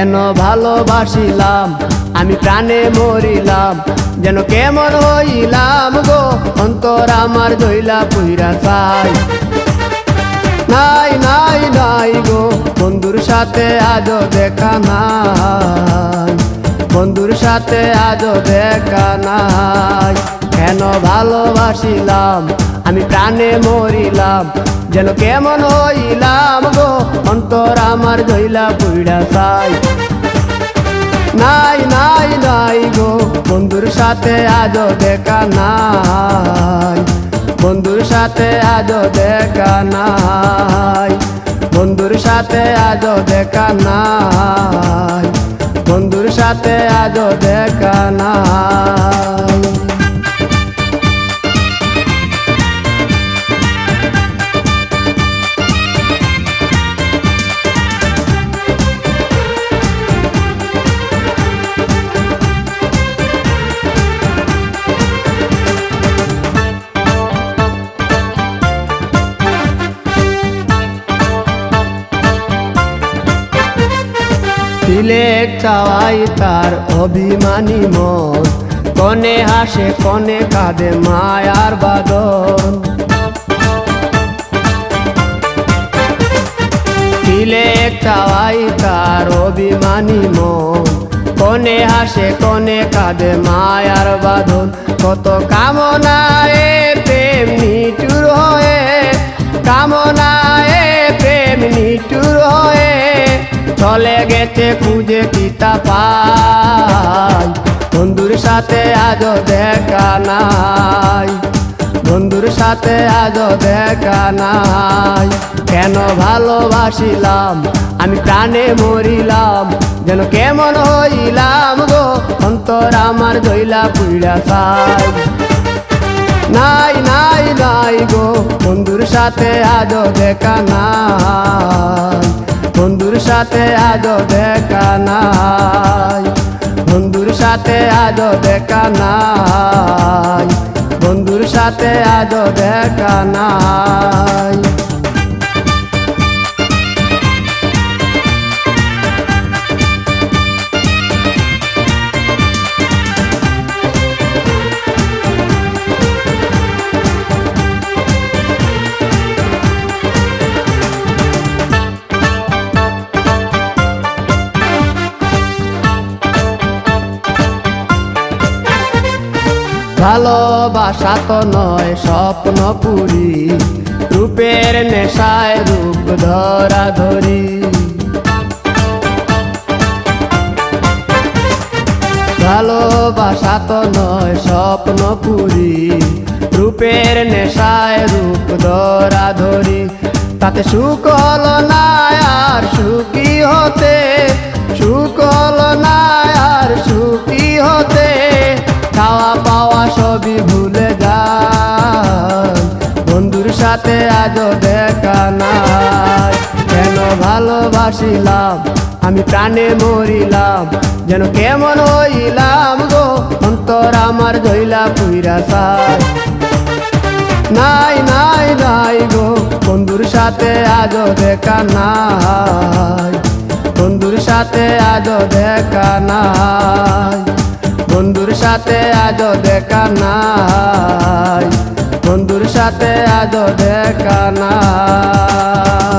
কেন ভালোবাসিলাম আমি প্রাণে মরিলাম, যেন কেমন হইলাম গো অন্তর আমার দইলা পুইরা চাই। নাই নাই নাই গো বন্ধুর সাথে আজও দেখা নাই, বন্ধুর সাথে আজও দেখা নাই। কেন ভালোবাসিলাম আমি প্রাণে মরিলাম, যেন কেমন হইলাম গো অন্তর আমার দইলা পুইরা চাই। নাই নাই নাই গো বন্ধুর সাথে আজও দেখা নাই, বন্ধুর সাথে আজও দেখা নাই, বন্ধুর সাথে আজও দেখা নাই, বন্ধুর সাথে আজও দেখা নাই। তিলেক চাওয়াই তার অভিমানী মন, কনে হাসে কনে কাঁদে মায়ার বাদন। তিলেক চাওয়াই তার অভিমানী মন, কনে হাসে কনে কাঁদে মায়ার বাঁধন। কত কামনায় প্রেম নিঠুর হয়ে, কামনায় প্রেম নিঠুর হয়ে চলে গেছে খুঁজে পিতা পাই। বন্ধুর সাথে আজও দেখা নাই, বন্ধুর সাথে আজও দেখা নাই। কেন ভালোবাসিলাম আমি প্রাণে মরিলাম, যেন কেমন হইলাম গো অন্তর আমার দইলা পুইরা চাই। নাই নাই নাই গো বন্ধুর সাথে আজও দেখা নাই, বন্ধুর সাথে আজও দেখা নাই, বন্ধুর সাথে আজও দেখা নাই, বন্ধুর সাথে আজও দেখা নাই। ভালোবাসা তো নয় স্বপ্ন পুরি, রূপের নেশায় রূপ ধরা ধরি। ভালোবাসা তো নয় স্বপ্ন পুরি, রূপের নেশায় রূপ ধরা ধরি। তাতে সুখ হলো না আর সুখী হতে, সুখ হলো না আর সুখী হতে। খাওয়া পাওয়া সবই ভুলে যায়, বন্ধুর সাথে আজও দেখা নাই। কেন ভালোবাসিলাম আমি প্রাণে মরিলাম, যেন কেমন হইলাম গো অন্তর আমার দইলা পুইরা চাই। নাই নাই নাই গো বন্ধুর সাথে আজও দেখা নাই, বন্ধুর সাথে আজও দেখা নাই, বন্ধুর সাথে আজও দেখা নাই, বন্ধুর সাথে আজও দেখা নাই।